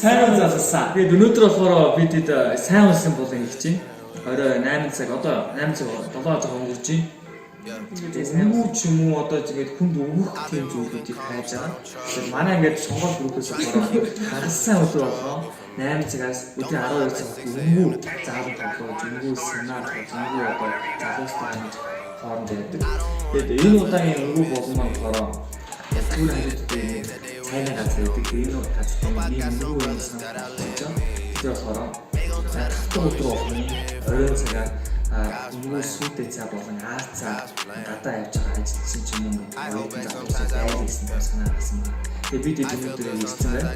сайн залсан. Тэгээд өнөөдөр болохоор бидэд сайн улсын болон их чинь. Орой 8 цаг одоо 8 цаг 7 цаг өнгөрч байна. Тэгээд юу ч юм уу одоо тэгээд хүнд өгөх тийм зүйлүүдийг хайж байгаа. Тэгээд манай ингээд сонгол группээс болохоор хагасан өдөр болохоор 8 цагаас өдөр 12 цаг өнгөө заавал тоглож өнгөө санаа өнгөө одоо залуустай хооронд байдаг. Тэгээд энэ удаагийн өнгөө болгоно болохоор түр хажуудтай сайн газар гэдэг энэ газар ийм өнгөө юм санагдаж байна. Тэр болохоор өдөр болгоно оройн цагаар өнгөө сүтэ цаа болон цаа гадаа явж байгаа ажил чинь юм уу ойлгож байгаа гэсэн санаа гарсан байна. Тэгээд бид өнөөдөр ирсэн байна.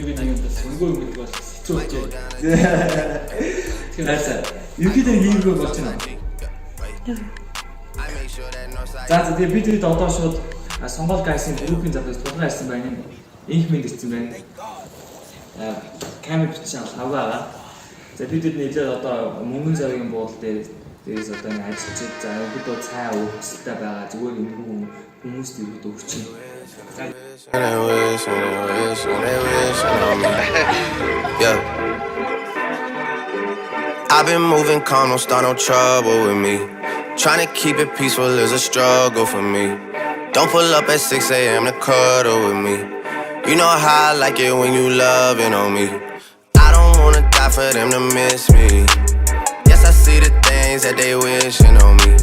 Тэгээд нэг юм бас өнгөө бол хэцүү болж байна. Тэгэхээр ерөнхийдөө хийгөө болж байна. За тэгээд бид одоо шууд сонгол гайсын группийн задаас тулгай ирсэн байна. Инх мэд ирсэн байна. Камер бичсэн авгаа. За бид нэлээд одоо мөнгөн завгийн буудал дээрээс одоо ажиллаж за өдөө цай өвчтэй байгаа зүгээр өнгөө хүмүүст ирээд өгч байна. I've been moving calm, don't start no trouble with me. Trying to keep it peaceful is a struggle for me. Don't pull up at 6 a.m. to cuddle with me. You know how I like it when you loving on me. I don't wanna die for them to miss me. Yes, I see the things that they wishing on me.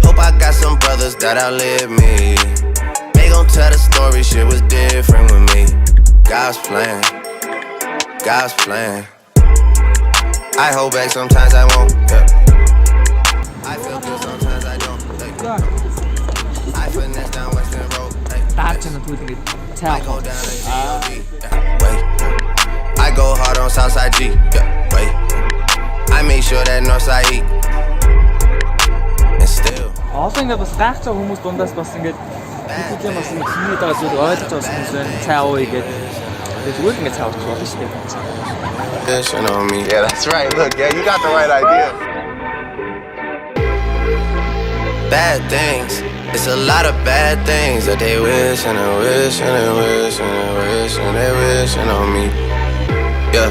Hope I got some brothers that outlive me. They gon' tell the story, shit was different with me. God's plan, God's plan. I hold back, sometimes I won't, yeah. I feel good, sometimes I don't, I finesse down Western Road, I go down to G.O.D, wait. I go hard on Southside G, yeah, wait. I make sure that Northside eat, and still. Одоо ингээд бас гайхаж байгаа хүмүүс дундаас бас ингээд бидний бас нэг хийгээд байгаа зүйл ойлгож байгаа хүмүүс байна. Цай ууя гэдэг. Тэгээд зүгээр ингээд цай уух болно шүү дээ. On me. Yeah, that's right. Look, yeah, you got the right idea. Bad things. It's a lot of bad things that they wish and they wish and they wish and they wish and they wishing on me. Yeah.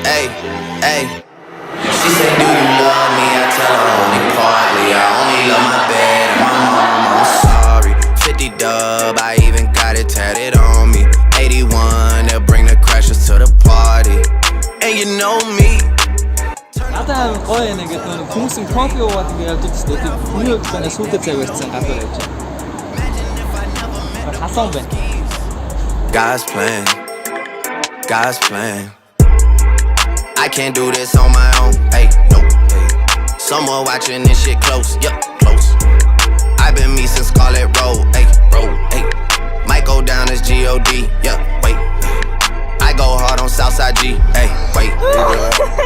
Hey, hey. She said, do you love me? I tell her only partly. I only love my bed and my mom. I'm sorry. 50 dub, I even got it tatted on me. 81, they'll bring the crashers to the party. And you know me. Надаа гоё нэг гэдэг хүмүүсийн кофе уугаад ингэ явж байгаа шүү дээ. Миний хувьд байна сүйдэ цай барьсан газар явж байгаа. Хасан байна. God's plan, God's plan. I can't do this on my own. Hey, no. Hey. Someone watching this shit close. Yup, close. I've been me since Scarlet Road. Hey, road. Hey. Might go down as G.O.D. Yup, wait. I go hard on Southside G. Hey, wait.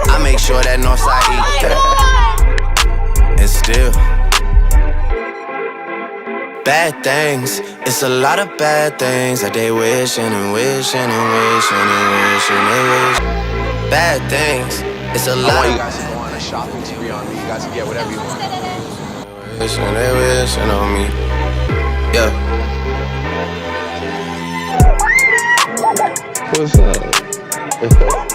I make sure that Northside eat. And still. Bad things. It's a lot of bad things that they wishing and wishing and wishing and wishing and wishing. Bad things. It's a lot. I want you guys to go on a shopping spree on me. You guys can get whatever you want. Wishing they wishing on me. Yeah. What's up?